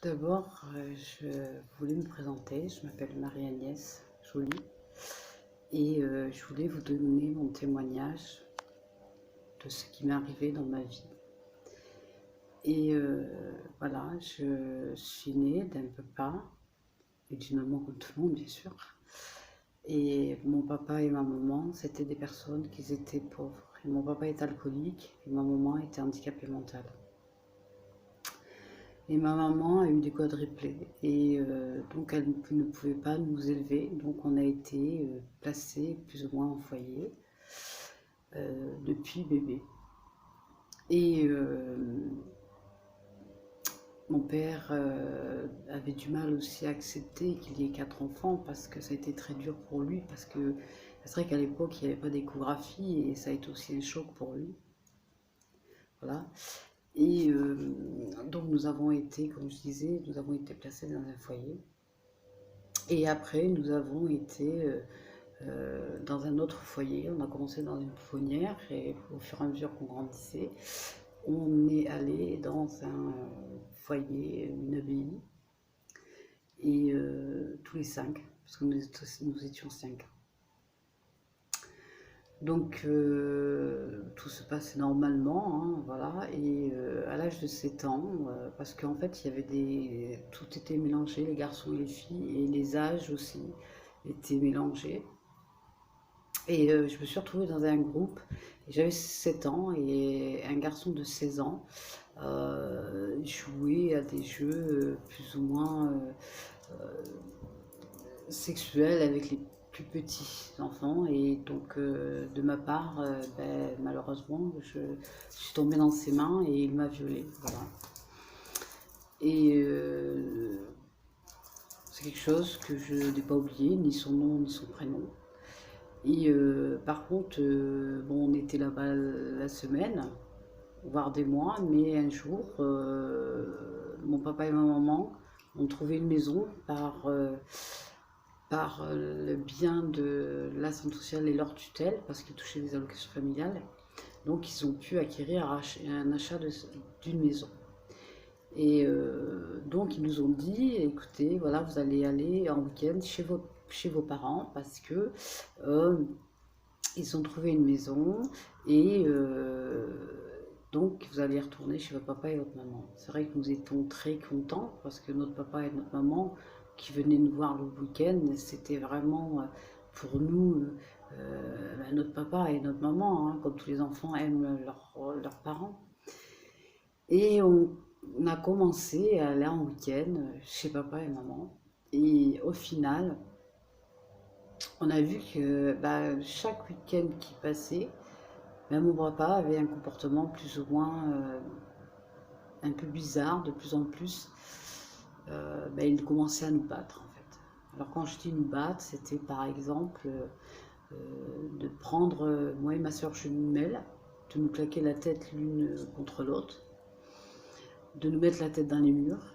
d'abord, je voulais me présenter. Je m'appelle Marie-Agnès Joly et je voulais vous donner mon témoignage de ce qui m'est arrivé dans ma vie. Et voilà, je suis née d'un papa et d'une maman comme tout le monde, bien sûr. Et mon papa et ma maman, c'était des personnes qui étaient pauvres. Et mon papa est alcoolique et ma maman était handicapée mentale. Et ma maman a eu des quadruplés et donc elle ne pouvait pas nous élever. Donc on a été placés plus ou moins en foyer depuis bébé. Et mon père avait du mal aussi à accepter qu'il y ait 4 enfants parce que ça a été très dur pour lui. Parce que c'est vrai qu'à l'époque il n'y avait pas d'échographie et ça a été aussi un choc pour lui. Voilà. Et donc nous avons été, comme je disais, nous avons été placés dans un foyer. Et après, nous avons été dans un autre foyer. On a commencé dans une pouponnière et au fur et à mesure qu'on grandissait, on est allé dans un foyer, une abbaye, et tous les 5, parce que nous étions 5. Donc tout se passait normalement, hein, voilà, et à l'âge de 7 ans, parce qu'en fait il y avait tout était mélangé, les garçons et les filles, et les âges aussi étaient mélangés. Et je me suis retrouvée dans un groupe, j'avais 7 ans, et un garçon de 16 ans jouait à des jeux plus ou moins sexuels avec les plus petits enfants. Et donc de ma part, malheureusement, je suis tombée dans ses mains et il m'a violée. Voilà. Et c'est quelque chose que je n'ai pas oublié, ni son nom ni son prénom. Et par contre, bon, on était là-bas la semaine, voire des mois, mais un jour, mon papa et ma maman ont trouvé une maison par le bien de l'assistance sociale et leur tutelle, parce qu'ils touchaient des allocations familiales. Donc ils ont pu acquérir un achat d'une maison. Et donc ils nous ont dit, écoutez, voilà, vous allez aller en week-end chez vos parents, parce que ils ont trouvé une maison et donc vous allez retourner chez votre papa et votre maman. C'est vrai que nous étions très contents parce que notre papa et notre maman qui venaient nous voir le week-end, c'était vraiment pour nous notre papa et notre maman, hein, comme tous les enfants aiment leurs parents. Et on a commencé à aller en week-end chez papa et maman. Et au final, on a vu que chaque week-end qui passait, mon papa avait un comportement plus ou moins un peu bizarre, de plus en plus. Il commençait à nous battre en fait. Alors quand je dis nous battre, c'était par exemple de prendre moi et ma soeur jumelle, de nous claquer la tête l'une contre l'autre, de nous mettre la tête dans les murs,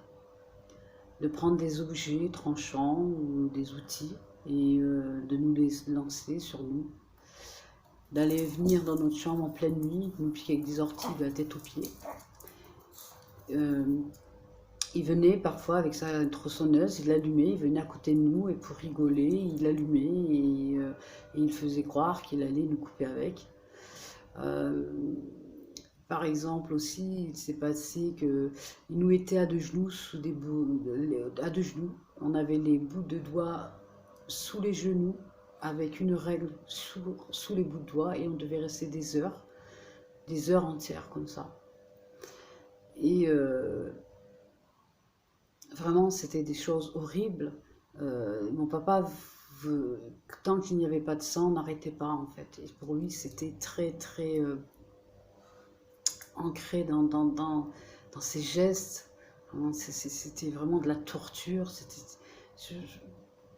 de prendre des objets tranchants ou des outils et de nous les lancer sur nous, d'aller venir dans notre chambre en pleine nuit, nous piquer avec des orties de la tête aux pieds. Il venait parfois avec sa tronçonneuse, il l'allumait, il venait à côté de nous et pour rigoler, il allumait et il faisait croire qu'il allait nous couper avec. Par exemple aussi, il s'est passé qu'il nous était à deux genoux, à deux genoux. On avait les bouts de doigts sous les genoux avec une règle sous les bouts de doigts et on devait rester des heures entières comme ça. Et vraiment, c'était des choses horribles. Mon papa, tant qu'il n'y avait pas de sang, n'arrêtait pas en fait. Et pour lui, c'était très très ancré dans ses gestes. C'était vraiment de la torture.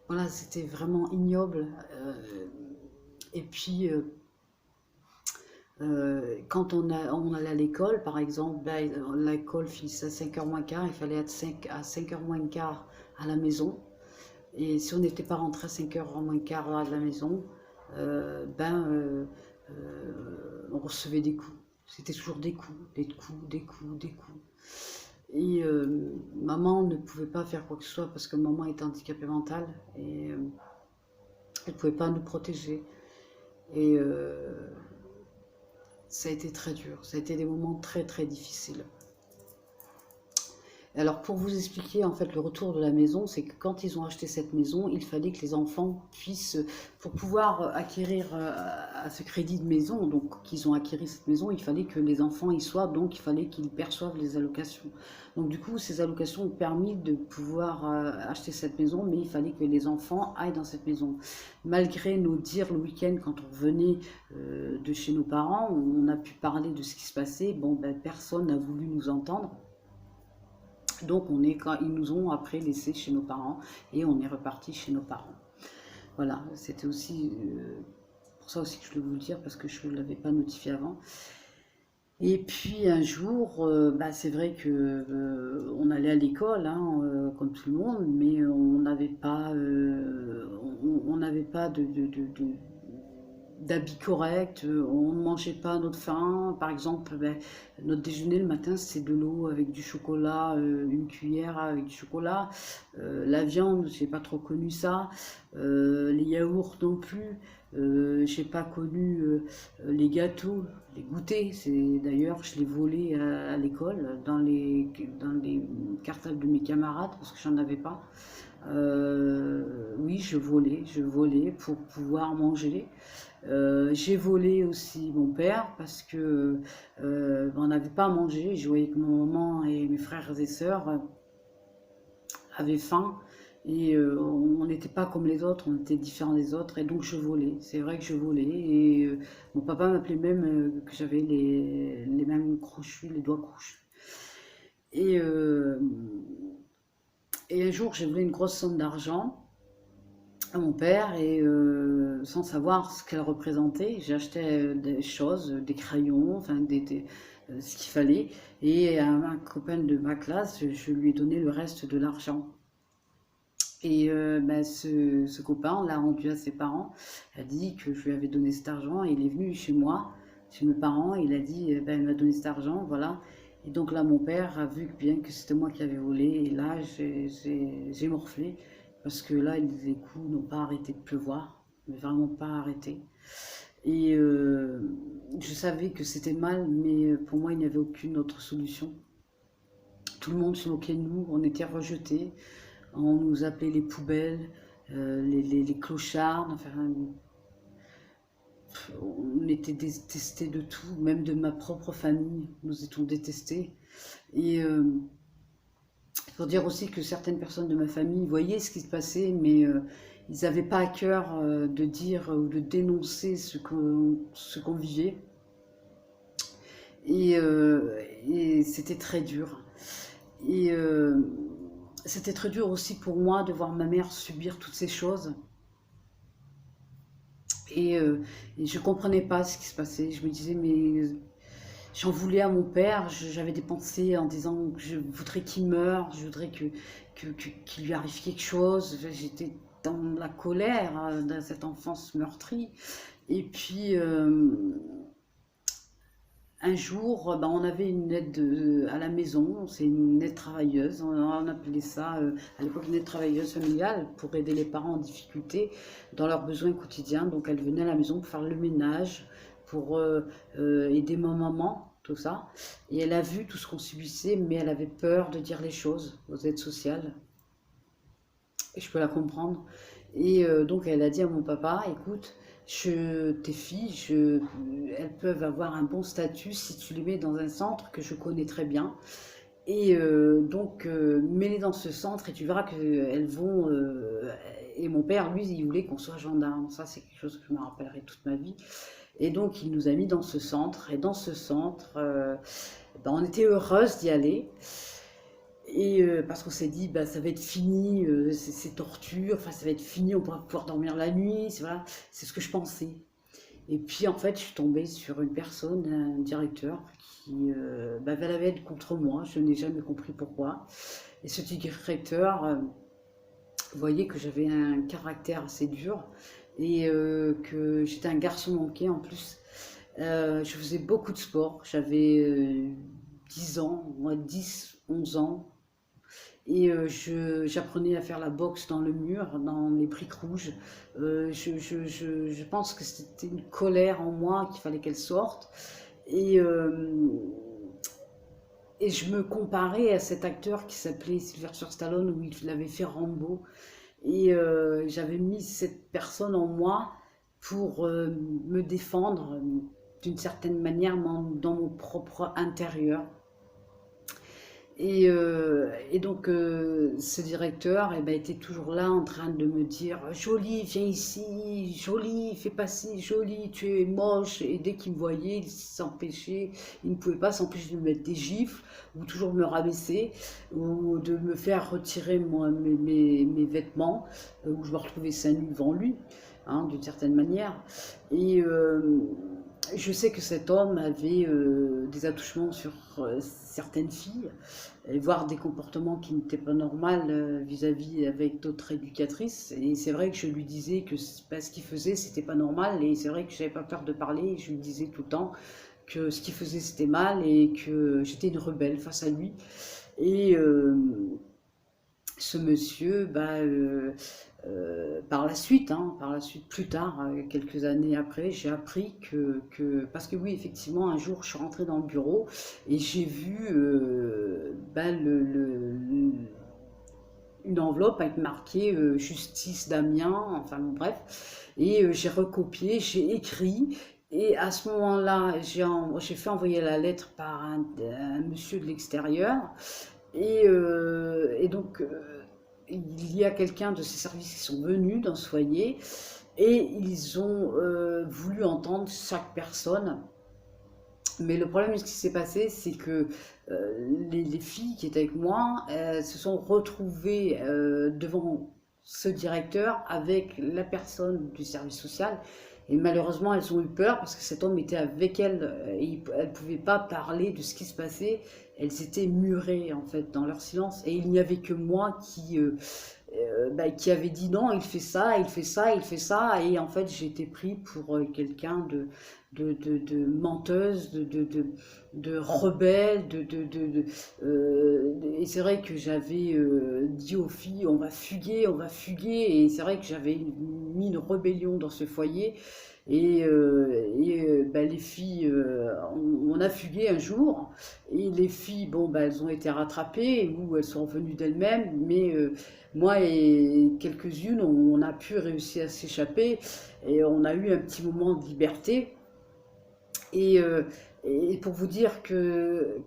Voilà, c'était vraiment ignoble. Et puis, quand on allait à l'école, par exemple, l'école finissait à 5h moins quart, il fallait être à 5h moins quart à la maison. Et si on n'était pas rentré à 5h moins quart à la maison, on recevait des coups. C'était toujours des coups, des coups, des coups, des coups. Et maman ne pouvait pas faire quoi que ce soit parce que maman était handicapée mentale et elle ne pouvait pas nous protéger. Et ça a été très dur, ça a été des moments très très difficiles. Alors pour vous expliquer en fait le retour de la maison, c'est que quand ils ont acheté cette maison, il fallait que les enfants puissent, pour pouvoir acquérir à ce crédit de maison, donc qu'ils ont acquis cette maison, il fallait que les enfants y soient, donc il fallait qu'ils perçoivent les allocations. Donc du coup, ces allocations ont permis de pouvoir acheter cette maison, mais il fallait que les enfants aillent dans cette maison. Malgré nos dires le week-end quand on revenait de chez nos parents, on a pu parler de ce qui se passait, bon ben personne n'a voulu nous entendre. Donc ils nous ont après laissés chez nos parents et on est reparti chez nos parents. Voilà, c'était aussi pour ça aussi que je voulais vous le dire parce que je ne l'avais pas notifié avant. Et puis un jour, c'est vrai que on allait à l'école, hein, comme tout le monde, mais on n'avait pas, on n'avait pas d'habits corrects, on ne mangeait pas à notre faim. Par exemple, notre déjeuner le matin, c'est de l'eau avec du chocolat, une cuillère avec du chocolat. La viande, j'ai pas trop connu ça. Les yaourts non plus. J'ai pas connu les gâteaux, les goûters. C'est d'ailleurs, je les volais à l'école dans les cartables de mes camarades parce que j'en avais pas. Oui, je volais pour pouvoir manger. J'ai volé aussi mon père parce que on n'avait pas à manger. Je voyais que mon maman et mes frères et sœurs avaient faim et on n'était pas comme les autres, on était différents des autres et donc je volais. C'est vrai que je volais et mon papa m'appelait même que j'avais les mêmes crochus, les doigts crochus. Et, euh, et un jour, j'ai volé une grosse somme d'argent à mon père et sans savoir ce qu'elle représentait, j'ai acheté des choses, des crayons, enfin ce qu'il fallait. Et à un copain de ma classe, je lui ai donné le reste de l'argent. Et ce copain, on l'a rendu à ses parents, a dit que je lui avais donné cet argent et il est venu chez moi, chez mes parents, et il a dit, il m'a donné cet argent, voilà. Et donc là, mon père a vu bien que c'était moi qui avais volé, et là, j'ai morflé, parce que là, les coups n'ont pas arrêté de pleuvoir, mais vraiment pas arrêté. Et je savais que c'était mal, mais pour moi, il n'y avait aucune autre solution. Tout le monde se moquait de nous, on était rejetés, on nous appelait les poubelles, les clochards, enfin, on était détestés de tout, même de ma propre famille, nous étions détestés. Et pour dire aussi que certaines personnes de ma famille voyaient ce qui se passait, mais ils n'avaient pas à cœur de dire ou de dénoncer ce qu'on vivait. Et, et c'était très dur. Et c'était très dur aussi pour moi de voir ma mère subir toutes ces choses. Et, et je ne comprenais pas ce qui se passait. Je me disais, mais j'en voulais à mon père. J'avais des pensées en disant que je voudrais qu'il meure, je voudrais qu'il lui arrive quelque chose. J'étais dans la colère de cette enfance meurtrie. Et puis, un jour, on avait une aide à la maison, c'est une aide travailleuse, on appelait ça à l'époque une aide travailleuse familiale pour aider les parents en difficulté dans leurs besoins quotidiens. Donc elle venait à la maison pour faire le ménage, pour aider ma maman, tout ça. Et elle a vu tout ce qu'on subissait, mais elle avait peur de dire les choses aux aides sociales. Et je peux la comprendre. Et donc elle a dit à mon papa, écoute, tes filles, elles peuvent avoir un bon statut si tu les mets dans un centre que je connais très bien. Et donc mets-les dans ce centre et tu verras qu'elles vont... et mon père, lui, il voulait qu'on soit gendarme. Ça, c'est quelque chose que je me rappellerai toute ma vie. Et donc il nous a mis dans ce centre. Et dans ce centre, on était heureuse d'y aller. Et parce qu'on s'est dit, ça va être fini, ces tortures, enfin ça va être fini, on pourra pouvoir dormir la nuit, voilà, c'est ce que je pensais. Et puis en fait, je suis tombée sur une personne, un directeur, qui avait être contre moi, je n'ai jamais compris pourquoi. Et ce directeur voyait que j'avais un caractère assez dur et que j'étais un garçon manqué en plus. Je faisais beaucoup de sport, j'avais 10 ans, moi 10, 11 ans. Et j'apprenais à faire la boxe dans le mur, dans les briques rouges. Je pense que c'était une colère en moi qu'il fallait qu'elle sorte. Et, et je me comparais à cet acteur qui s'appelait Sylvester Stallone, où il avait fait Rambo. Et j'avais mis cette personne en moi pour me défendre d'une certaine manière dans mon propre intérieur. Et donc, ce directeur eh ben, était toujours là en train de me dire: Jolie, viens ici, jolie, fais pas ci, jolie, tu es moche. Et dès qu'il me voyait, il ne pouvait pas s'empêcher de me mettre des gifles, ou toujours me rabaisser, ou de me faire retirer mes vêtements, où je me retrouvais seins nus devant lui, hein, d'une certaine manière. Et je sais que cet homme avait des attouchements sur certaines filles, et voire des comportements qui n'étaient pas normaux vis-à-vis avec d'autres éducatrices. Et c'est vrai que je lui disais que ce qu'il faisait, c'était pas normal. Et c'est vrai que j'avais pas peur de parler. Je lui disais tout le temps que ce qu'il faisait, c'était mal et que j'étais une rebelle face à lui. Et ce monsieur, par la suite, hein, plus tard, quelques années après, j'ai appris parce que oui, effectivement, un jour, je suis rentrée dans le bureau et j'ai vu une enveloppe avec marqué Justice Damien, enfin bon, bref, et j'ai recopié, j'ai écrit. Et à ce moment-là, j'ai fait envoyer la lettre par un monsieur de l'extérieur. Et donc, il y a quelqu'un de ces services qui sont venus dans ce foyer et ils ont voulu entendre chaque personne. Mais le problème, ce qui s'est passé, c'est que les filles qui étaient avec moi se sont retrouvées devant ce directeur avec la personne du service social. Et malheureusement, elles ont eu peur parce que cet homme était avec elles et elles ne pouvaient pas parler de ce qui se passait. Elles étaient murées en fait dans leur silence. Et il n'y avait que moi qui avait dit non, il fait ça, il fait ça, il fait ça. Et en fait, j'ai été pris pour quelqu'un de menteuse, de rebelle. Et c'est vrai que j'avais dit aux filles, on va fuguer, on va fuguer. Et c'est vrai que j'avais mis une rébellion dans ce foyer. Les filles, on a fugué un jour, et les filles, bon, elles ont été rattrapées, ou elles sont revenues d'elles-mêmes, mais moi et quelques-unes, on a pu réussir à s'échapper, et on a eu un petit moment de liberté. Et, euh, et pour vous dire que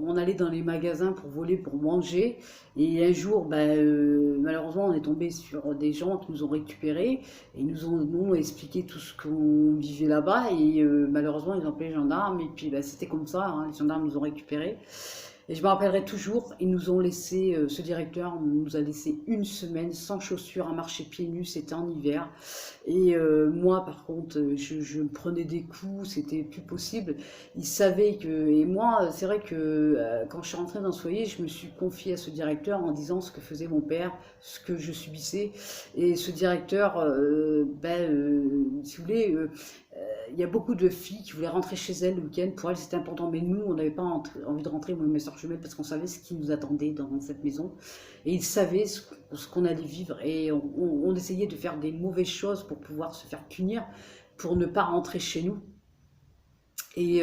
on allait dans les magasins pour voler, pour manger, et un jour, malheureusement, on est tombé sur des gens qui nous ont récupérés et nous ont expliqué tout ce qu'on vivait là-bas. Et malheureusement, ils ont appelé les gendarmes, et puis c'était comme ça, hein, les gendarmes nous ont récupérés. Et je me rappellerai toujours, ils nous ont laissé, ce directeur nous a laissé une semaine sans chaussures à marcher pieds nus, c'était en hiver. Et moi, par contre, je me prenais des coups, c'était plus possible. Il savait que. Et moi, c'est vrai que quand je suis rentrée dans ce foyer, je me suis confiée à ce directeur en disant ce que faisait mon père, ce que je subissais. Et ce directeur, si vous voulez, il y a beaucoup de filles qui voulaient rentrer chez elles le week-end. Pour elles, c'était important. Mais nous, on n'avait pas envie de rentrer, moi et mes soeurs jumelles, parce qu'on savait ce qui nous attendait dans cette maison. Et ils savaient ce qu'on allait vivre. Et on essayait de faire des mauvaises choses pour pouvoir se faire punir, pour ne pas rentrer chez nous. Et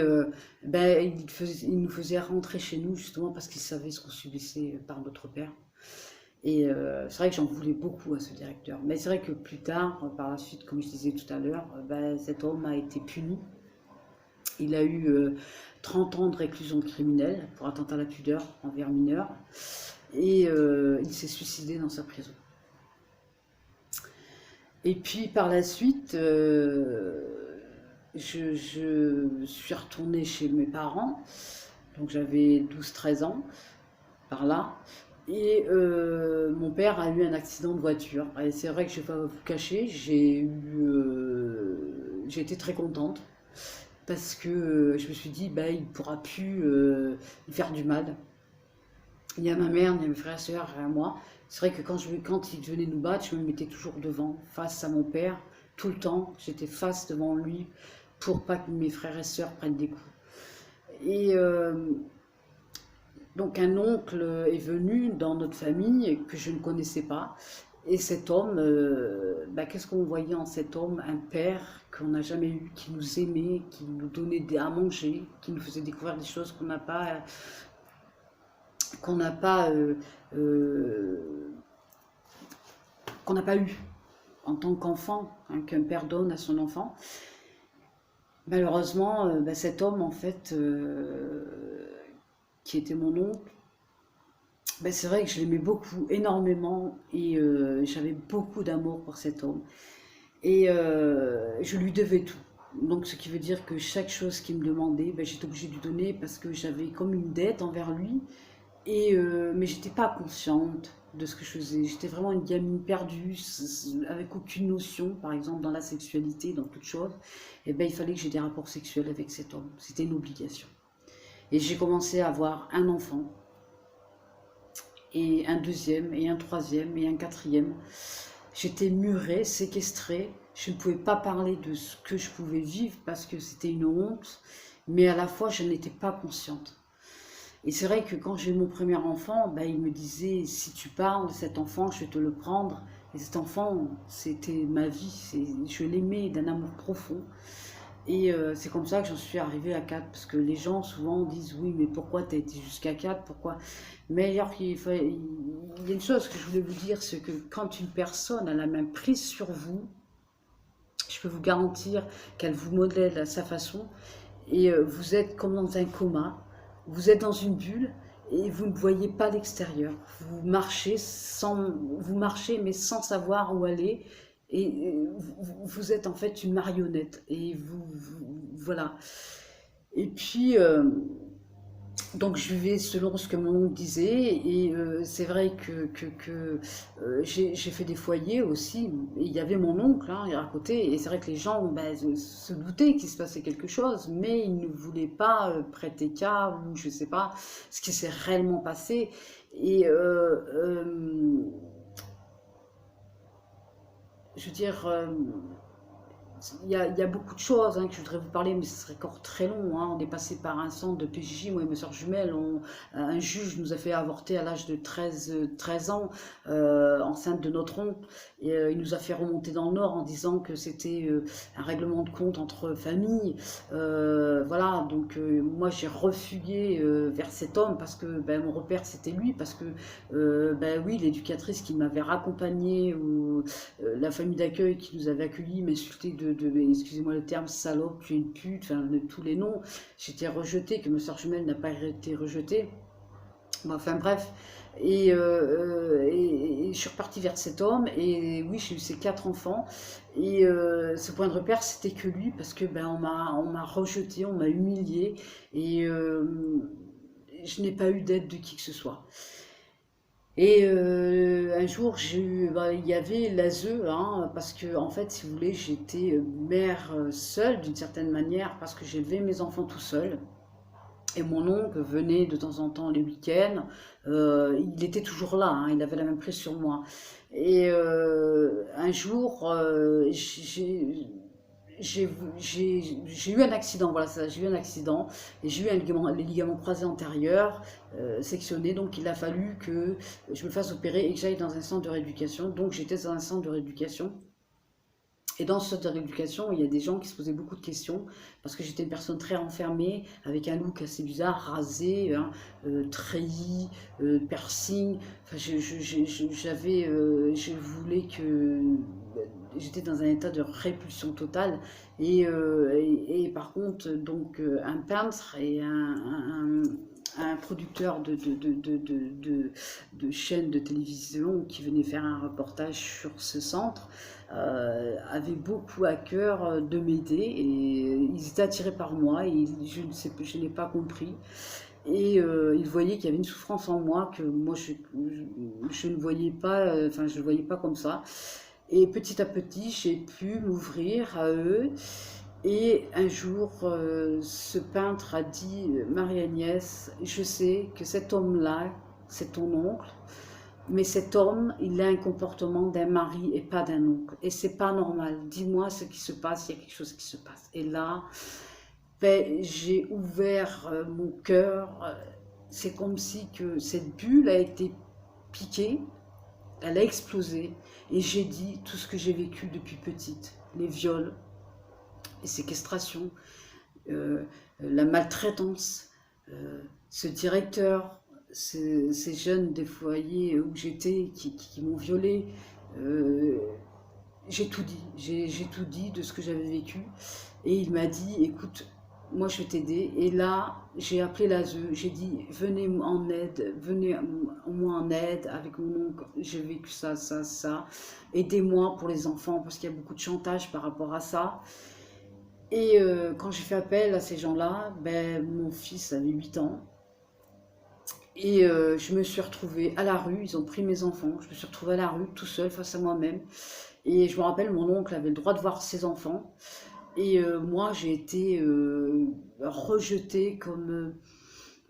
ils nous faisaient rentrer chez nous, justement, parce qu'ils savaient ce qu'on subissait par notre père. Et c'est vrai que j'en voulais beaucoup à ce directeur. Mais c'est vrai que plus tard, par la suite, comme je disais tout à l'heure, cet homme a été puni. Il a eu 30 ans de réclusion criminelle pour attentat à la pudeur envers mineur. Et il s'est suicidé dans sa prison. Et puis par la suite, je suis retournée chez mes parents. Donc j'avais 12-13 ans, par là. Et mon père a eu un accident de voiture. Et c'est vrai que je ne vais pas vous cacher, j'ai été très contente. Parce que je me suis dit, il ne pourra plus me faire du mal. Il y a ma mère, il y a mes frères et sœurs, et à moi. C'est vrai que quand ils venaient nous battre, je me mettais toujours devant, face à mon père, tout le temps. J'étais face devant lui pour pas que mes frères et sœurs prennent des coups. Et Donc un oncle est venu dans notre famille que je ne connaissais pas. Et cet homme, bah, qu'est-ce qu'on voyait en cet homme? Un père qu'on n'a jamais eu, qui nous aimait, qui nous donnait à manger, qui nous faisait découvrir des choses qu'on n'a pas, euh, qu'on n'a pas eu en tant qu'enfant, hein, qu'un père donne à son enfant. Malheureusement, bah, cet homme, en fait, qui était mon oncle, bah, c'est vrai que je l'aimais beaucoup, énormément, et j'avais beaucoup d'amour pour cet homme. Et je lui devais tout. Donc, ce qui veut dire que chaque chose qu'il me demandait, ben, j'étais obligée de lui donner parce que j'avais comme une dette envers lui. Et, mais j'étais pas consciente de ce que je faisais. J'étais vraiment une gamine perdue, avec aucune notion, par exemple, dans la sexualité, dans toute chose. Et ben, il fallait que j'ai des rapports sexuels avec cet homme. C'était une obligation. Et j'ai commencé à avoir un enfant, et un deuxième, et un troisième, et un quatrième. J'étais murée, séquestrée. Je ne pouvais pas parler de ce que je pouvais vivre parce que c'était une honte, mais à la fois, je n'étais pas consciente. Et c'est vrai que quand j'ai eu mon premier enfant, ben, il me disait, si tu parles de cet enfant, je vais te le prendre. Et cet enfant, c'était ma vie, je l'aimais d'un amour profond. Et c'est comme ça que j'en suis arrivée à 4, parce que les gens souvent disent, oui, mais pourquoi tu as été jusqu'à 4, pourquoi? Mais alors, il y a une chose que je voulais vous dire, c'est que quand une personne a la main prise sur vous, je peux vous garantir qu'elle vous modèle à sa façon, et vous êtes comme dans un coma, vous êtes dans une bulle, et vous ne voyez pas l'extérieur. Vous marchez mais sans savoir où aller, et vous êtes en fait une marionnette, et voilà. Et puis, donc je vivais selon ce que mon oncle disait, et c'est vrai que j'ai fait des foyers aussi, et il y avait mon oncle hein, à côté, et c'est vrai que les gens ben, se doutaient qu'il se passait quelque chose, mais ils ne voulaient pas prêter cas, ou je ne sais pas ce qui s'est réellement passé. Et je veux dire, il y a beaucoup de choses hein, que je voudrais vous parler, mais ce serait encore très long. Hein. On est passé par un centre de PJJ, moi et ma soeur jumelle. Un juge nous a fait avorter à l'âge de 13 ans, enceinte de notre oncle. Et il nous a fait remonter dans le Nord en disant que c'était un règlement de compte entre familles. Voilà, donc moi j'ai refugué vers cet homme parce que ben, mon repère c'était lui. Parce que, ben oui, l'éducatrice qui m'avait raccompagnée, ou la famille d'accueil qui nous avait accueillis m'insultait excusez-moi le terme, salope, tu es une pute, enfin de tous les noms. J'étais rejetée, que ma soeur jumelle n'a pas été rejetée. Bon, enfin bref. Et je suis repartie vers cet homme, et oui, j'ai eu ces 4 enfants. Et ce point de repère, c'était que lui, parce que ben on m'a rejeté, on m'a humilié, et je n'ai pas eu d'aide de qui que ce soit. Et un jour, bah, il y avait l'ASE, hein, parce que en fait, si vous voulez, j'étais mère seule d'une certaine manière, parce que j'élevais mes enfants tout seul. Et mon oncle venait de temps en temps les week-ends. Il était toujours là, hein, il avait la même prise sur moi. Et un jour, j'ai j'ai eu un accident, voilà ça, j'ai eu un accident, et j'ai eu les ligaments croisés antérieurs sectionnés, donc il a fallu que je me fasse opérer et que j'aille dans un centre de rééducation. Donc j'étais dans un centre de rééducation, et dans ce centre de rééducation, il y a des gens qui se posaient beaucoup de questions, parce que j'étais une personne très renfermée, avec un look assez bizarre, rasé, hein, treillis, piercing. Enfin, je voulais que j'étais dans un état de répulsion totale. Et par contre, donc, un peintre et un producteur de chaînes de télévision qui venait faire un reportage sur ce centre avaient beaucoup à cœur de m'aider, et ils étaient attirés par moi, et je n'ai pas compris. Et ils voyaient qu'il y avait une souffrance en moi que moi je ne voyais pas, enfin je ne voyais pas comme ça. Et petit à petit, j'ai pu m'ouvrir à eux. Et un jour, ce peintre a dit, Marie-Agnès, je sais que cet homme-là, c'est ton oncle, mais cet homme, il a un comportement d'un mari et pas d'un oncle. Et c'est pas normal. Dis-moi ce qui se passe, il y a quelque chose qui se passe. Et là, ben, j'ai ouvert mon cœur. c'est comme si que cette bulle a été piquée, elle a explosé, et j'ai dit tout ce que j'ai vécu depuis petite, les viols, les séquestrations, euh, la maltraitance, ce directeur, ces jeunes des foyers où j'étais qui m'ont violée. euh, j'ai tout dit, j'ai tout dit de ce que j'avais vécu. Et il m'a dit, écoute, moi je vais t'aider. Et là, j'ai appelé l'ASE, j'ai dit, venez en aide, venez moi en aide avec mon oncle, j'ai vécu ça, ça, ça. Aidez-moi pour les enfants, parce qu'il y a beaucoup de chantage par rapport à ça. Et quand j'ai fait appel à ces gens-là, ben, mon fils avait 8 ans. Et je me suis retrouvée à la rue, ils ont pris mes enfants, je me suis retrouvée à la rue tout seul face à moi-même. Et je me rappelle, mon oncle avait le droit de voir ses enfants. Et moi, j'ai été rejetée comme,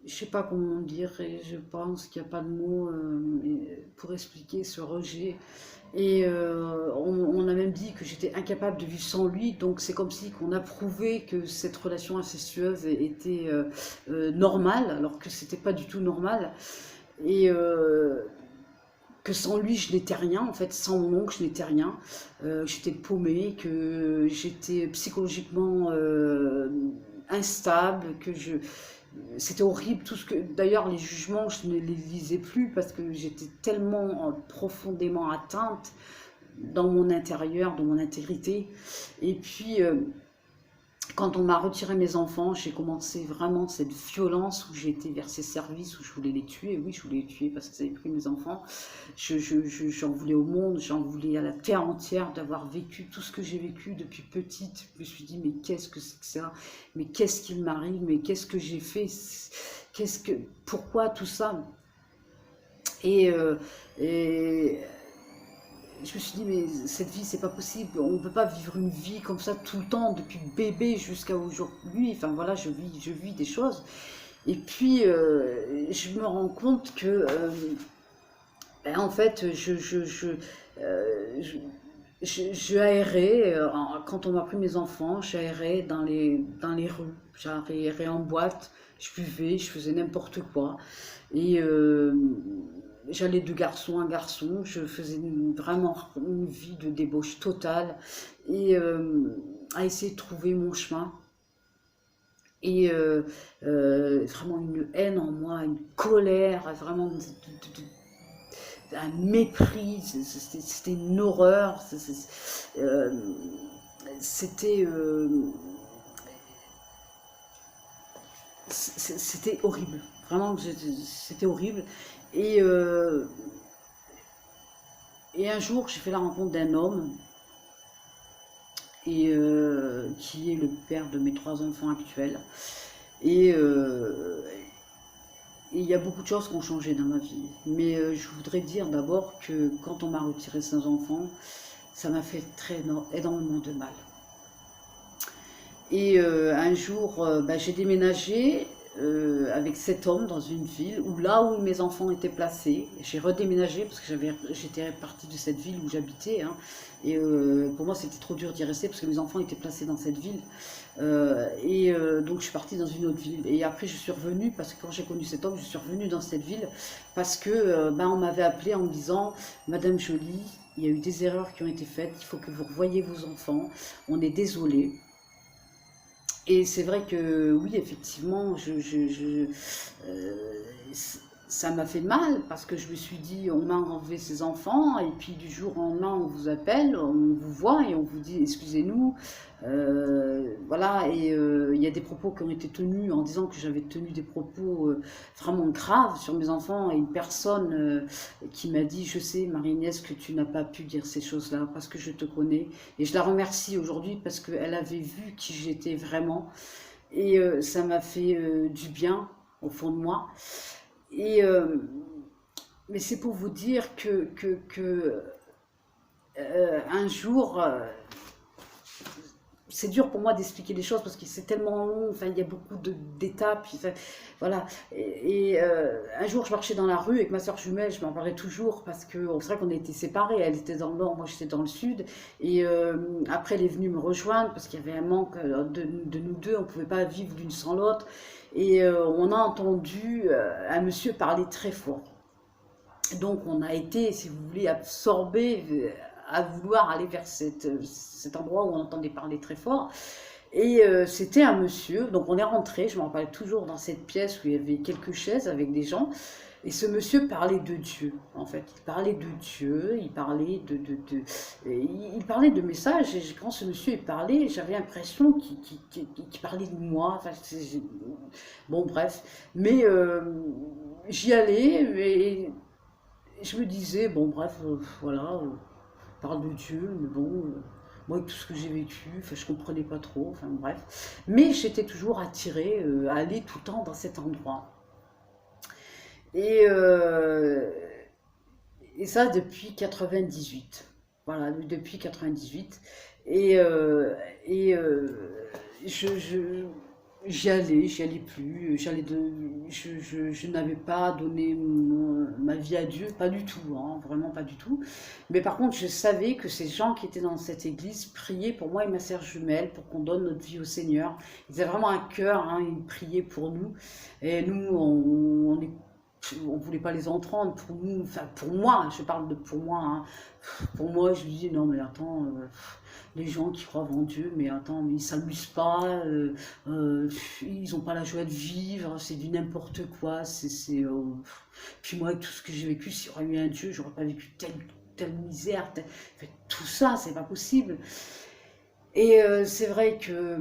je sais pas comment dire, et je pense qu'il n'y a pas de mots pour expliquer ce rejet. Et on a même dit que j'étais incapable de vivre sans lui, donc c'est comme si qu'on a prouvé que cette relation incestueuse était normale, alors que c'était pas du tout normal. Et que sans lui je n'étais rien, en fait, sans mon oncle je n'étais rien, j'étais paumée, que j'étais psychologiquement instable, que je... C'était horrible, tout ce que... D'ailleurs, les jugements, je ne les lisais plus parce que j'étais tellement profondément atteinte dans mon intérieur, dans mon intégrité. Et puis, quand on m'a retiré mes enfants, j'ai commencé vraiment cette violence où j'ai été vers ces services, où je voulais les tuer. Oui, je voulais les tuer parce qu'ils avaient pris mes enfants. J'en voulais au monde, j'en voulais à la terre entière d'avoir vécu tout ce que j'ai vécu depuis petite. Je me suis dit, mais qu'est-ce que c'est que ça? Mais qu'est-ce qui m'arrive? Mais qu'est-ce que j'ai fait? Pourquoi tout ça? Et, et je me suis dit, mais cette vie, c'est pas possible. On ne peut pas vivre une vie comme ça tout le temps, depuis bébé jusqu'à aujourd'hui. Enfin voilà, je vis des choses. Et puis, je me rends compte que, ben, en fait, je aérais, quand on m'a pris mes enfants, j'aérais dans les rues, j'aérais en boîte, je buvais, je faisais n'importe quoi. Et j'allais de garçon à garçon, je faisais vraiment une vie de débauche totale et à essayer de trouver mon chemin. Et vraiment une haine en moi, une colère, vraiment un mépris, c'était une horreur, euh, c'était c'était horrible, vraiment c'était horrible. Et, euh, et un jour j'ai fait la rencontre d'un homme et qui est le père de mes 3 enfants actuels. Et il y a beaucoup de choses qui ont changé dans ma vie. Mais je voudrais dire d'abord que quand on m'a retiré ces enfants, ça m'a fait énormément de mal. Et un jour, bah, j'ai déménagé avec cet homme dans une ville où là où mes enfants étaient placés, j'ai redéménagé parce que j'étais partie de cette ville où j'habitais, hein, et pour moi c'était trop dur d'y rester parce que mes enfants étaient placés dans cette ville. Donc je suis partie dans une autre ville. Et après je suis revenue parce que quand j'ai connu cet homme, je suis revenue dans cette ville parce que bah, on m'avait appelé en me disant, Madame Joly, il y a eu des erreurs qui ont été faites, il faut que vous revoyiez vos enfants, on est désolé. Et c'est vrai que oui, effectivement, euh, ça m'a fait mal parce que je me suis dit, on m'a enlevé ses enfants et puis du jour au lendemain, on vous appelle, on vous voit et on vous dit, excusez-nous. Voilà, et il y a des propos qui ont été tenus en disant que j'avais tenu des propos vraiment graves sur mes enfants et une personne qui m'a dit, je sais, Marie-Agnès, que tu n'as pas pu dire ces choses-là parce que je te connais. Et je la remercie aujourd'hui parce qu'elle avait vu qui j'étais vraiment. Et ça m'a fait du bien au fond de moi. Et, mais c'est pour vous dire que un jour, c'est dur pour moi d'expliquer les choses parce que c'est tellement long, enfin, il y a beaucoup d'étapes, enfin, voilà. Et un jour, je marchais dans la rue avec ma soeur jumelle, je m'en parlais toujours parce que c'est vrai qu'on était séparés, elle était dans le nord, moi j'étais dans le sud. Et après, elle est venue me rejoindre parce qu'il y avait un manque de nous deux, on ne pouvait pas vivre l'une sans l'autre. et on a entendu un monsieur parler très fort. Donc on a été, si vous voulez, absorbé à vouloir aller vers cet endroit où on entendait parler très fort. Et c'était un monsieur, donc on est rentré, je me rappelle toujours dans cette pièce où il y avait quelques chaises avec des gens, et ce monsieur parlait de Dieu, en fait. Il parlait de Dieu, il parlait il parlait de messages, et quand ce monsieur parlait, j'avais l'impression qu'il parlait de moi, enfin, bon bref. Mais j'y allais, et je me disais, bon bref, voilà, parle de Dieu, mais bon, moi tout ce que j'ai vécu, enfin, je comprenais pas trop, enfin bref. Mais j'étais toujours attirée à aller tout le temps dans cet endroit. Et, euh, et ça depuis 98. Voilà, depuis 98. Et, euh, et je, j'y allais plus, je n'avais pas donné ma vie à Dieu, pas du tout, hein, vraiment pas du tout. Mais par contre, je savais que ces gens qui étaient dans cette église priaient pour moi et ma sœur jumelle, pour qu'on donne notre vie au Seigneur. Ils avaient vraiment un cœur, hein, ils priaient pour nous. Et nous, on voulait pas les entendre. Pour nous, enfin pour moi, je parle de pour moi, hein. Pour moi, je me dis non mais attends, les gens qui croient en Dieu, mais attends, mais ils s'amusent pas, ils ont pas la joie de vivre, c'est du n'importe quoi. Puis moi, avec tout ce que j'ai vécu, s'il y aurait eu un Dieu, j'aurais pas vécu telle misère, enfin, tout ça, c'est pas possible. Et c'est vrai que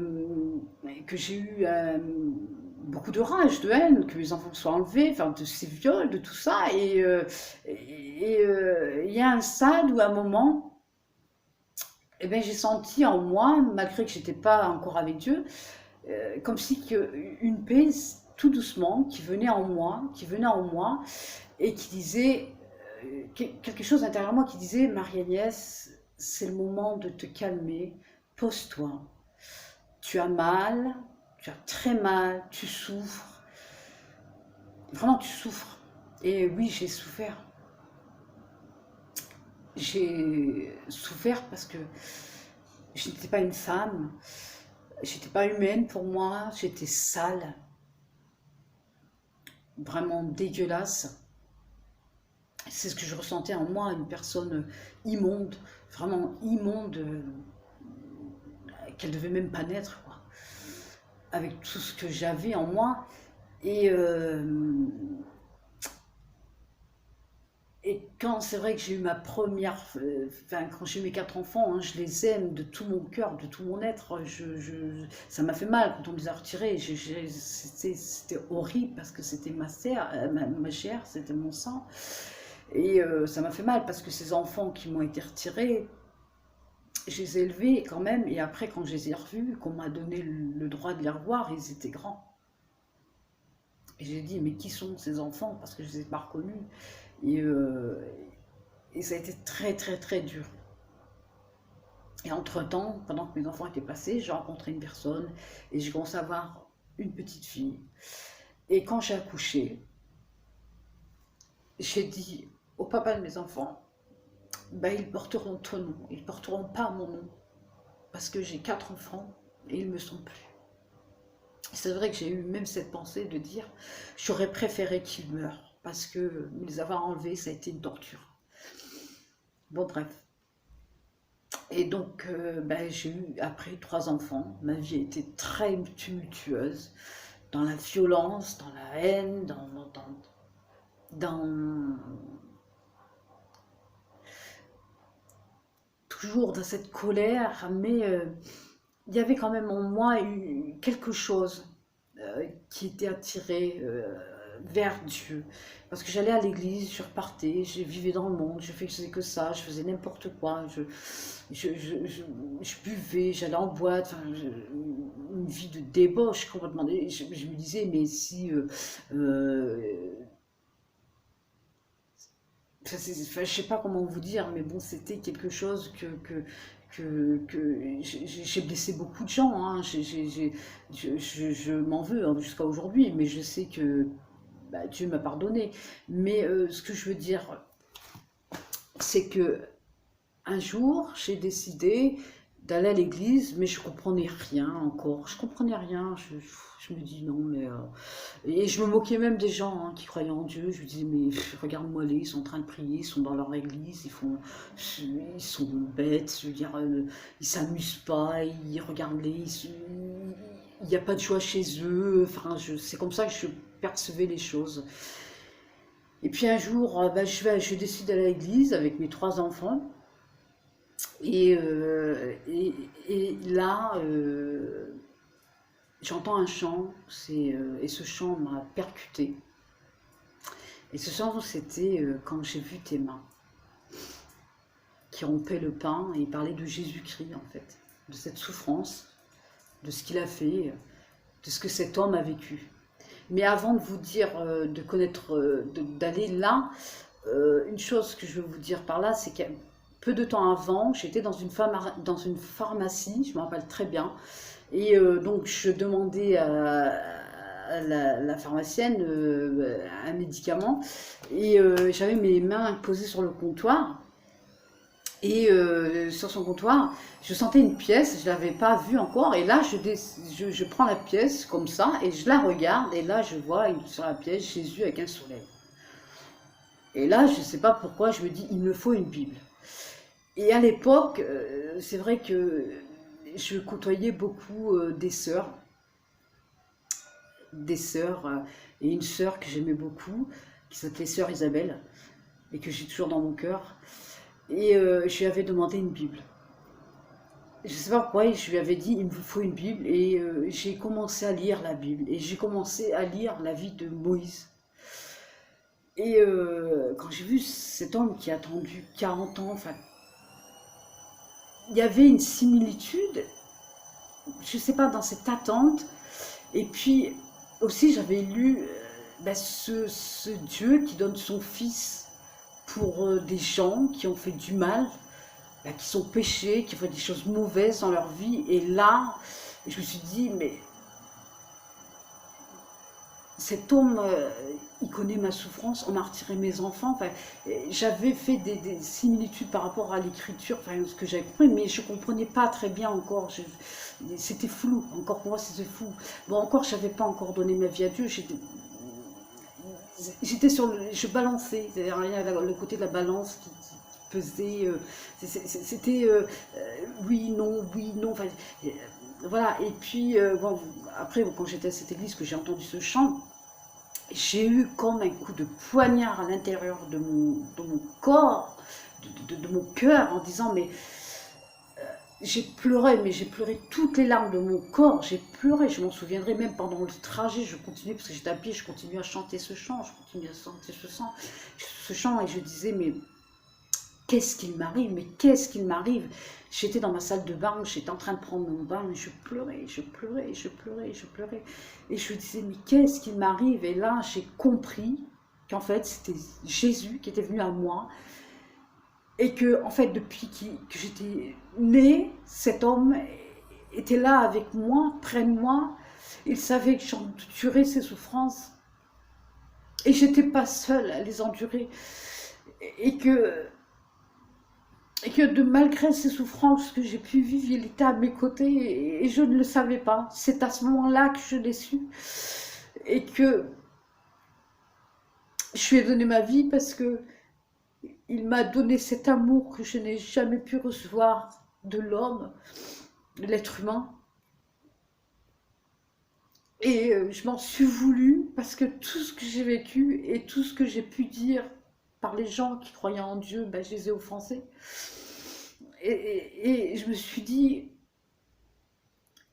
j'ai eu beaucoup de rage, de haine, que mes enfants soient enlevés, enfin de ces viols, de tout ça. Il y a un stade ou un moment, eh ben, j'ai senti en moi, malgré que j'étais pas encore avec Dieu, comme si une paix tout doucement qui venait en moi et qui disait quelque chose intérieurement qui disait Marie-Agnès, c'est le moment de te calmer, pose-toi. Tu as mal, tu as très mal, tu souffres. Vraiment, tu souffres. Et oui, j'ai souffert. J'ai souffert parce que je n'étais pas une femme, j'étais pas humaine pour moi, j'étais sale, vraiment dégueulasse. C'est ce que je ressentais en moi, une personne immonde, vraiment immonde, qu'elle devait même pas naître, quoi. Avec tout ce que j'avais en moi. Et, euh, et quand c'est vrai que j'ai eu ma première, enfin quand j'ai eu mes 4 enfants, hein, je les aime de tout mon cœur, de tout mon être. Ça m'a fait mal quand on me les a retirés. C'était horrible parce que c'était ma chair, ma chair, c'était mon sang. Et ça m'a fait mal parce que ces enfants qui m'ont été retirés, je les ai élevés quand même. Et après, quand je les ai revus, qu'on m'a donné le droit de les revoir, ils étaient grands. Et j'ai dit, mais qui sont ces enfants? Parce que je ne les ai pas reconnus. Et, euh, et ça a été très, très, très dur. Et entre-temps, pendant que mes enfants étaient passés, j'ai rencontré une personne et j'ai commencé à avoir une petite fille. Et quand j'ai accouché, j'ai dit au papa de mes enfants, ben, ils porteront ton nom, ils ne porteront pas mon nom. Parce que j'ai 4 enfants et ils ne me sont plus. C'est vrai que j'ai eu même cette pensée de dire, j'aurais préféré qu'ils meurent. Parce que les avoir enlevés, ça a été une torture. Bon, bref. Et donc, ben, j'ai eu après 3 enfants. Ma vie a été très tumultueuse, dans la violence, dans la haine, dans toujours dans cette colère, mais il y avait quand même en moi quelque chose qui était attiré vers Dieu. Parce que j'allais à l'église, je repartais, je vivais dans le monde, je faisais que ça, je faisais n'importe quoi, je buvais, j'allais en boîte, enfin, une vie de débauche complètement. Je me disais, mais si... enfin, je sais pas comment vous dire, mais bon, c'était quelque chose que j'ai blessé beaucoup de gens, hein. Je m'en veux hein, jusqu'à aujourd'hui, mais je sais que bah, Dieu m'a pardonné. Mais ce que je veux dire, c'est que un jour, j'ai décidé d'aller à l'église, mais je comprenais rien encore. Je comprenais rien. Je me dis non, mais... Et je me moquais même des gens qui croyaient en Dieu. Je me disais, mais regarde-moi les, ils sont en train de prier, ils sont dans leur église, ils sont bêtes, je veux dire, ils s'amusent pas, ils regardent les... Il n'y a pas de joie chez eux. Enfin, c'est comme ça que je percevais les choses. Et puis un jour, je décide d'aller à l'église avec mes 3 enfants. Et là, j'entends un chant, et ce chant m'a percuté. Et ce chant, c'était quand j'ai vu tes mains qui rompaient le pain, et il parlait de Jésus-Christ en fait, de cette souffrance, de ce qu'il a fait, de ce que cet homme a vécu. Mais avant de vous dire, de connaître, d'aller là, une chose que je veux vous dire par là, c'est que peu de temps avant, j'étais dans une pharmacie, je me rappelle très bien, et donc je demandais à la pharmacienne un médicament, et j'avais mes mains posées sur le comptoir, et sur son comptoir, je sentais une pièce, je ne l'avais pas vue encore, et là je prends la pièce comme ça, et je la regarde, et là je vois sur la pièce Jésus avec un soleil. Et là, je ne sais pas pourquoi, je me dis, il me faut une Bible. Et à l'époque, c'est vrai que je côtoyais beaucoup des sœurs, et une sœur que j'aimais beaucoup, qui s'appelait sœur Isabelle, et que j'ai toujours dans mon cœur. Et je lui avais demandé une Bible. Je ne sais pas pourquoi, je lui avais dit, il me faut une Bible, et j'ai commencé à lire la Bible, et j'ai commencé à lire la vie de Moïse. Et quand j'ai vu cet homme qui a attendu 40 ans, enfin, il y avait une similitude, je ne sais pas, dans cette attente. Et puis aussi, j'avais lu ce Dieu qui donne son fils pour des gens qui ont fait du mal, qui sont péchés, qui ont fait des choses mauvaises dans leur vie. Et là, je me suis dit, mais cet homme, il connaît ma souffrance, on m'a retiré mes enfants. Enfin, j'avais fait des similitudes par rapport à l'écriture, enfin, ce que j'avais compris, mais je ne comprenais pas très bien encore. C'était flou, encore pour moi c'était flou. Bon, encore, je n'avais pas encore donné ma vie à Dieu, je balançais, c'est-à-dire le côté de la balance qui pesait, c'était oui, non, enfin, voilà. Et puis, bon, après, quand j'étais à cette église, que j'ai entendu ce chant, j'ai eu comme un coup de poignard à l'intérieur de mon corps, de mon cœur, en disant, mais j'ai pleuré, mais j'ai pleuré toutes les larmes de mon corps, j'ai pleuré, je m'en souviendrai même pendant le trajet, je continuais, parce que j'étais à pied, je continuais à chanter ce chant, je continuais à chanter ce chant, et je disais, mais qu'est-ce qu'il m'arrive, mais qu'est-ce qu'il m'arrive? J'étais dans ma salle de bain, j'étais en train de prendre mon bain, et je pleurais. Et je me disais, mais qu'est-ce qu'il m'arrive? Et là, j'ai compris qu'en fait, c'était Jésus qui était venu à moi. Et que, en fait, depuis que j'étais née, cet homme était là avec moi, près de moi. Il savait que j'endurais ses souffrances. Et j'étais pas seule à les endurer. Et que malgré ces souffrances que j'ai pu vivre, il était à mes côtés et je ne le savais pas. C'est à ce moment-là que je l'ai su et que je lui ai donné ma vie parce que il m'a donné cet amour que je n'ai jamais pu recevoir de l'homme, de l'être humain. Et je m'en suis voulu parce que tout ce que j'ai vécu et tout ce que j'ai pu dire par les gens qui croyaient en Dieu, je les ai offensés. Et je me suis dit,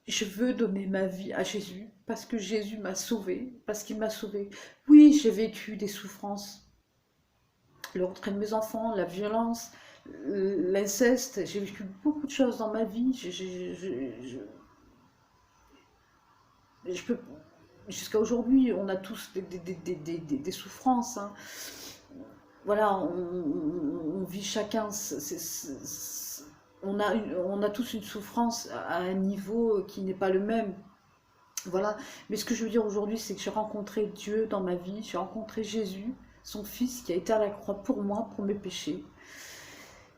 je veux donner ma vie à Jésus parce que Jésus m'a sauvée, parce qu'il m'a sauvée. Oui, j'ai vécu des souffrances, le retrait de mes enfants, la violence, l'inceste, j'ai vécu beaucoup de choses dans ma vie. Je peux, jusqu'à aujourd'hui, on a tous des souffrances. Hein. Voilà, on vit chacun, on a tous une souffrance à un niveau qui n'est pas le même. Voilà, mais ce que je veux dire aujourd'hui, c'est que j'ai rencontré Dieu dans ma vie, j'ai rencontré Jésus, son fils qui a été à la croix pour moi, pour mes péchés.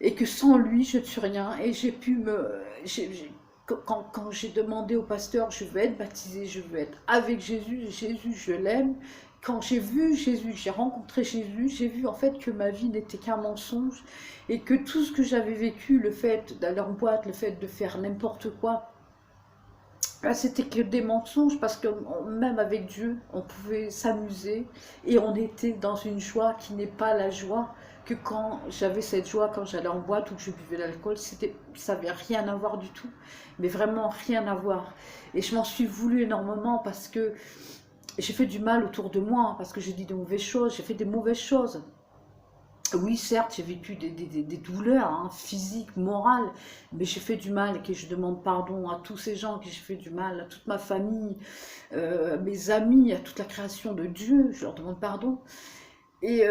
et que sans lui, je ne suis rien. Et j'ai pu me... quand j'ai demandé au pasteur, je veux être baptisé, je veux être avec Jésus, Jésus, je l'aime. Quand j'ai vu Jésus, j'ai rencontré Jésus, j'ai vu en fait que ma vie n'était qu'un mensonge et que tout ce que j'avais vécu, le fait d'aller en boîte, le fait de faire n'importe quoi, c'était que des mensonges parce que même avec Dieu, on pouvait s'amuser et on était dans une joie qui n'est pas la joie que quand j'avais cette joie, quand j'allais en boîte ou que je buvais l'alcool, ça n'avait rien à voir du tout, mais vraiment rien à voir. Et je m'en suis voulu énormément parce que j'ai fait du mal autour de moi, parce que j'ai dit de mauvaises choses, j'ai fait des mauvaises choses. Oui, certes, j'ai vécu des douleurs hein, physiques, morales, mais j'ai fait du mal et que je demande pardon à tous ces gens que j'ai fait du mal, à toute ma famille, mes amis, à toute la création de Dieu, je leur demande pardon. Et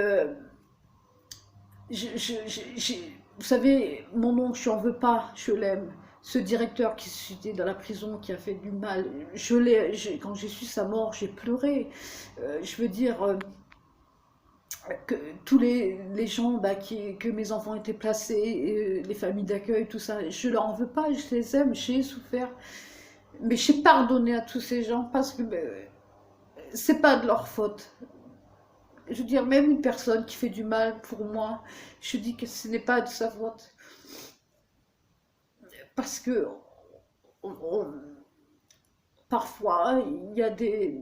vous savez, mon oncle, je n'en veux pas, je l'aime. Ce directeur qui était dans la prison, qui a fait du mal, quand j'ai su sa mort, j'ai pleuré. Je veux dire, que tous les gens bah, que mes enfants étaient placés, les familles d'accueil, tout ça, je leur en veux pas, je les aime, j'ai souffert. Mais j'ai pardonné à tous ces gens parce que c'est pas de leur faute. Je veux dire, même une personne qui fait du mal pour moi, je dis que ce n'est pas de sa faute. Parce que on- parfois, il y a des...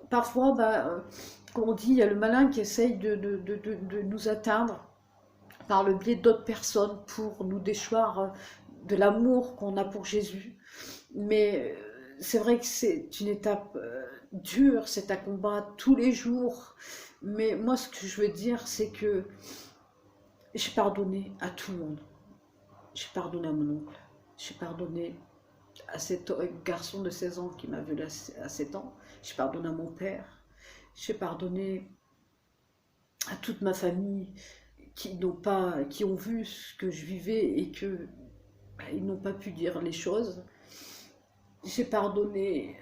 Parfois, bah, comme on dit, il y a le malin qui essaye de nous atteindre par le biais d'autres personnes pour nous déchoir de l'amour qu'on a pour Jésus. Mais c'est vrai que c'est une étape dure, c'est à combattre tous les jours. Mais moi, ce que je veux dire, c'est que j'ai pardonné à tout le monde. J'ai pardonné à mon oncle. J'ai pardonné à cet garçon de 16 ans qui m'a violée à 7 ans. J'ai pardonné à mon père. J'ai pardonné à toute ma famille qui ont vu ce que je vivais et que bah, ils n'ont pas pu dire les choses. J'ai pardonné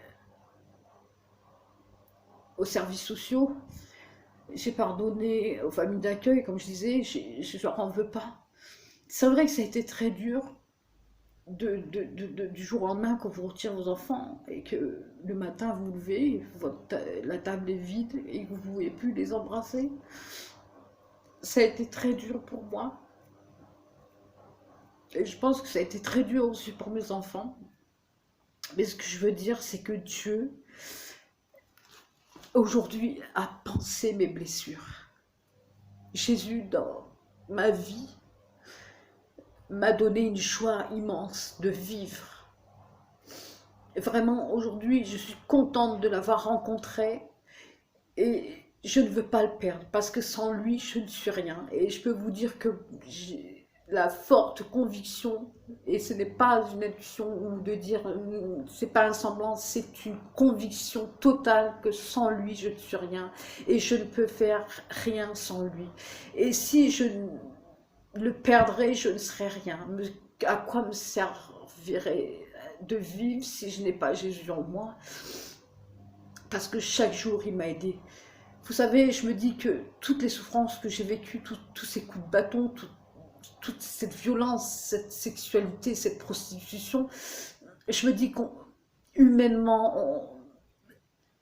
aux services sociaux, j'ai pardonné aux familles d'accueil, comme je disais, je leur en veux pas. C'est vrai que ça a été très dur du jour au lendemain quand vous retirez vos enfants et que le matin vous vous levez, la table est vide et que vous ne pouvez plus les embrasser. Ça a été très dur pour moi. Et je pense que ça a été très dur aussi pour mes enfants. Mais ce que je veux dire, c'est que Dieu, aujourd'hui, a pensé mes blessures. Jésus, dans ma vie, m'a donné une joie immense de vivre. Et vraiment, aujourd'hui, je suis contente de l'avoir rencontré et je ne veux pas le perdre parce que sans lui, je ne suis rien. Et je peux vous dire que j'ai la forte conviction, et ce n'est pas une intuition ou de dire, c'est pas un semblant, c'est une conviction totale que sans lui, je ne suis rien et je ne peux faire rien sans lui. Et si je le perdrais, je ne serais rien. À quoi me servirait de vivre si je n'ai pas Jésus en moi? Parce que chaque jour, il m'a aidé. Vous savez, je me dis que toutes les souffrances que j'ai vécues, tous ces coups de bâton, toute cette violence, cette sexualité, cette prostitution, je me dis qu'humainement,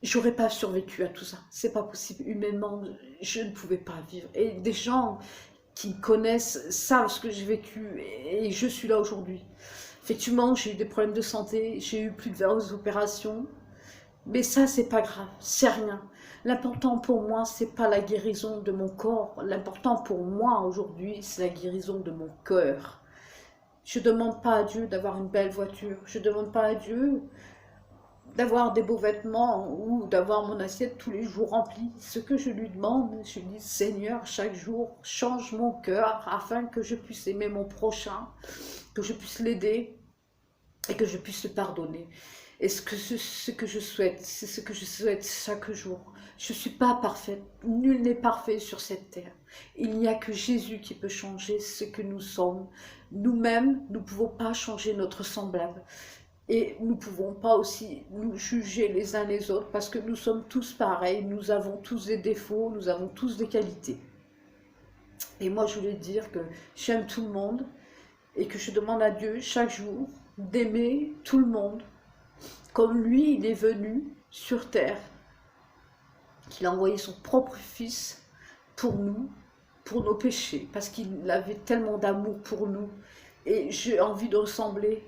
j'aurais pas survécu à tout ça. C'est pas possible. Humainement, je ne pouvais pas vivre. Et des gens qui me connaissent savent ce que j'ai vécu et je suis là aujourd'hui. Effectivement, j'ai eu des problèmes de santé, j'ai eu plus de 20 opérations, mais ça, c'est pas grave, c'est rien. L'important pour moi, c'est pas la guérison de mon corps. L'important pour moi aujourd'hui, c'est la guérison de mon cœur. Je demande pas à Dieu d'avoir une belle voiture. Je demande pas à Dieu d'avoir des beaux vêtements ou d'avoir mon assiette tous les jours remplie. Ce que je lui demande, je lui dis, Seigneur, chaque jour, change mon cœur afin que je puisse aimer mon prochain, que je puisse l'aider et que je puisse le pardonner. Et ce que je souhaite, c'est ce que je souhaite chaque jour. Je ne suis pas parfaite, nul n'est parfait sur cette terre. Il n'y a que Jésus qui peut changer ce que nous sommes. Nous-mêmes, nous ne pouvons pas changer notre semblable. Et nous ne pouvons pas aussi nous juger les uns les autres parce que nous sommes tous pareils, nous avons tous des défauts, nous avons tous des qualités. Et moi, je voulais dire que j'aime tout le monde et que je demande à Dieu chaque jour d'aimer tout le monde comme lui, il est venu sur terre, qu'il a envoyé son propre fils pour nous, pour nos péchés, parce qu'il avait tellement d'amour pour nous. Et j'ai envie de ressembler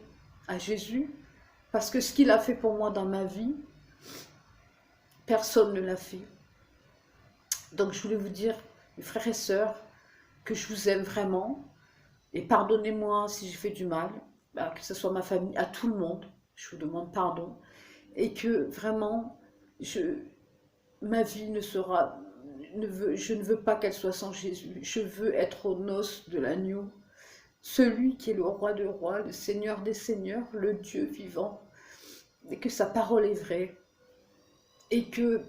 à Jésus, parce que ce qu'il a fait pour moi dans ma vie, personne ne l'a fait. Donc je voulais vous dire, mes frères et sœurs, que je vous aime vraiment, et pardonnez-moi si j'ai fait du mal, que ce soit ma famille, à tout le monde, je vous demande pardon, et que vraiment, ma vie ne sera, je ne veux pas qu'elle soit sans Jésus, je veux être aux noces de l'agneau, celui qui est le roi des rois, le Seigneur des seigneurs, le Dieu vivant, et que sa parole est vraie, et que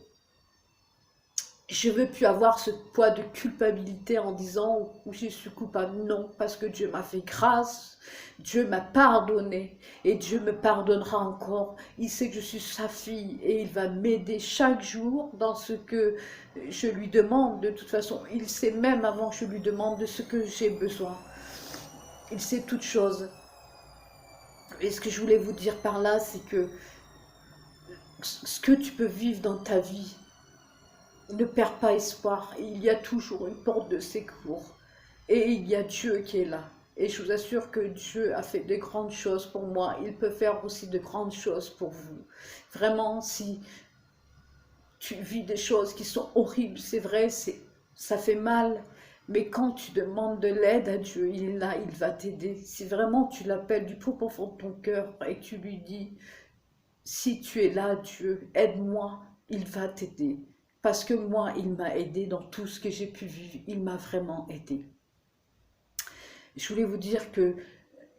je ne veux plus avoir ce poids de culpabilité en disant « je suis coupable ». Non, parce que Dieu m'a fait grâce, Dieu m'a pardonné et Dieu me pardonnera encore. Il sait que je suis sa fille et il va m'aider chaque jour dans ce que je lui demande. De toute façon, il sait même avant que je lui demande de ce que j'ai besoin. Il sait toutes choses. Et ce que je voulais vous dire par là, c'est que ce que tu peux vivre dans ta vie, ne perds pas espoir, il y a toujours une porte de secours et il y a Dieu qui est là. Et je vous assure que Dieu a fait de grandes choses pour moi, il peut faire aussi de grandes choses pour vous. Vraiment, si tu vis des choses qui sont horribles, c'est vrai, ça fait mal, mais quand tu demandes de l'aide à Dieu, il est là, il va t'aider. Si vraiment tu l'appelles du plus profond de ton cœur et que tu lui dis, si tu es là, Dieu, aide-moi, il va t'aider. Parce que moi, il m'a aidé dans tout ce que j'ai pu vivre. Il m'a vraiment aidé. Je voulais vous dire que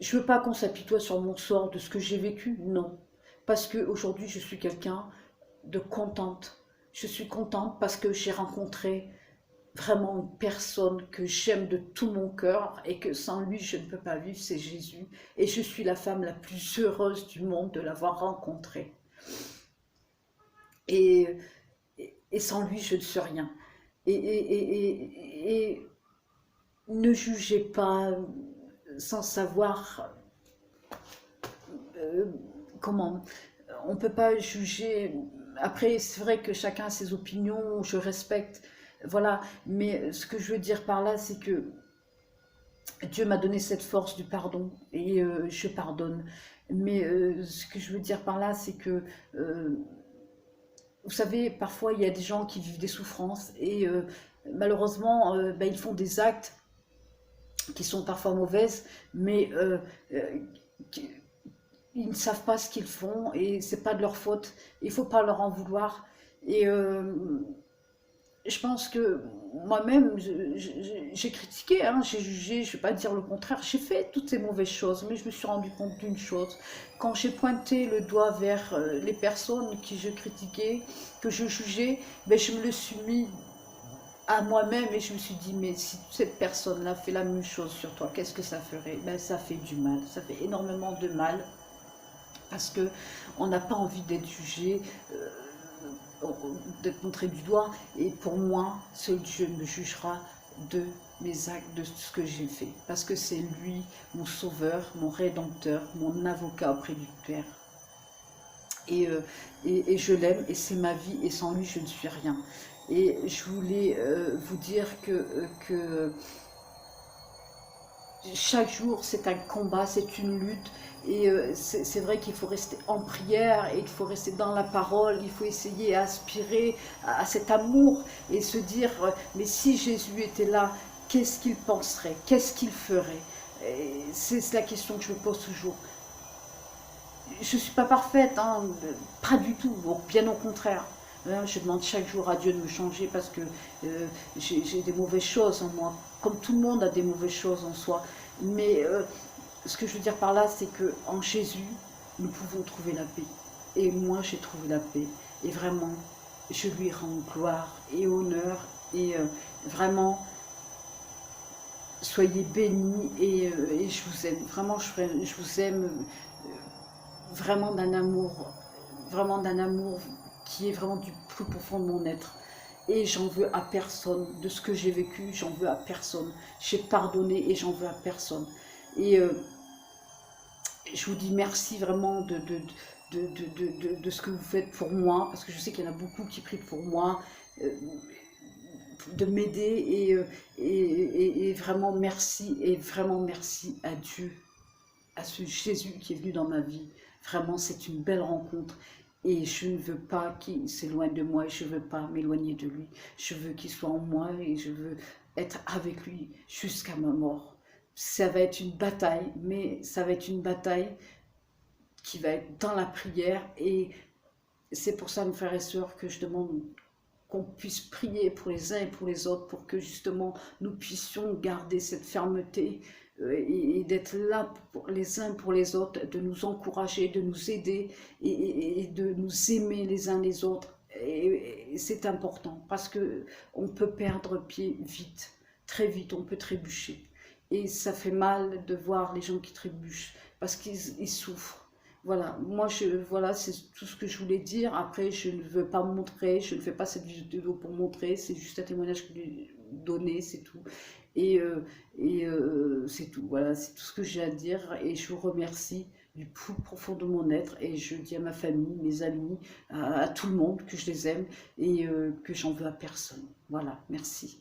je ne veux pas qu'on s'apitoie sur mon sort de ce que j'ai vécu, non. Parce qu'aujourd'hui, je suis quelqu'un de contente. Je suis contente parce que j'ai rencontré vraiment une personne que j'aime de tout mon cœur et que sans lui, je ne peux pas vivre, c'est Jésus. Et je suis la femme la plus heureuse du monde de l'avoir rencontré. Et sans lui, je ne suis rien. Et ne jugez pas sans savoir comment. On ne peut pas juger. Après, c'est vrai que chacun a ses opinions, je respecte, voilà. Mais ce que je veux dire par là, c'est que Dieu m'a donné cette force du pardon et je pardonne. Mais ce que je veux dire par là, c'est que vous savez, parfois il y a des gens qui vivent des souffrances et malheureusement ils font des actes qui sont parfois mauvaises, mais ils ne savent pas ce qu'ils font et c'est pas de leur faute. Il faut pas leur en vouloir. Et je pense que moi-même, j'ai critiqué, hein, j'ai jugé, je ne vais pas dire le contraire, j'ai fait toutes ces mauvaises choses, mais je me suis rendu compte d'une chose. Quand j'ai pointé le doigt vers les personnes que je critiquais, que je jugeais, je me le suis mis à moi-même et je me suis dit, mais si cette personne-là fait la même chose sur toi, qu'est-ce que ça ferait? Ça fait du mal, ça fait énormément de mal, parce qu'on n'a pas envie d'être jugé, d'être montré du doigt, et pour moi, seul Dieu me jugera de mes actes, de ce que j'ai fait, parce que c'est lui, mon sauveur, mon rédempteur, mon avocat auprès du Père. Et je l'aime, et c'est ma vie, et sans lui, je ne suis rien. Et je voulais vous dire que chaque jour, c'est un combat, c'est une lutte. Et c'est vrai qu'il faut rester en prière et qu'il faut rester dans la parole, il faut essayer à aspirer à cet amour et se dire, mais si Jésus était là, qu'est-ce qu'il penserait, qu'est-ce qu'il ferait? C'est la question que je me pose toujours. Je ne suis pas parfaite, hein, pas du tout, bien au contraire. Je demande chaque jour à Dieu de me changer parce que j'ai des mauvaises choses en moi, comme tout le monde a des mauvaises choses en soi. Mais ce que je veux dire par là, c'est qu'en Jésus, nous pouvons trouver la paix. Et moi, j'ai trouvé la paix. Et vraiment, je lui rends gloire et honneur. Et vraiment, soyez bénis et je vous aime. Vraiment, je vous aime vraiment d'un amour qui est vraiment du plus profond de mon être. et j'en veux à personne. De ce que j'ai vécu, j'en veux à personne. J'ai pardonné et j'en veux à personne. Et je vous dis merci vraiment de ce que vous faites pour moi, parce que je sais qu'il y en a beaucoup qui prient pour moi, de m'aider, et vraiment merci à Dieu, à ce Jésus qui est venu dans ma vie. Vraiment, c'est une belle rencontre. Et je ne veux pas qu'il s'éloigne de moi, et je ne veux pas m'éloigner de lui. Je veux qu'il soit en moi et je veux être avec lui jusqu'à ma mort. Ça va être une bataille, mais ça va être une bataille qui va être dans la prière. Et c'est pour ça, mes frères et sœurs, que je demande qu'on puisse prier pour les uns et pour les autres, pour que justement nous puissions garder cette fermeté, et d'être là pour les uns pour les autres, de nous encourager, de nous aider, et de nous aimer les uns les autres. Et c'est important, parce que on peut perdre pied vite, très vite, on peut trébucher. Et ça fait mal de voir les gens qui trébuchent, parce qu'ils souffrent. Voilà, voilà, c'est tout ce que je voulais dire. Après, je ne veux pas montrer, je ne fais pas cette vidéo pour montrer, c'est juste un témoignage que je lui donner, c'est tout. Et, c'est tout, voilà, c'est tout ce que j'ai à dire. Et je vous remercie du plus profond de mon être. Et je dis à ma famille, mes amis, à tout le monde que je les aime, et que j'en veux à personne. Voilà, merci.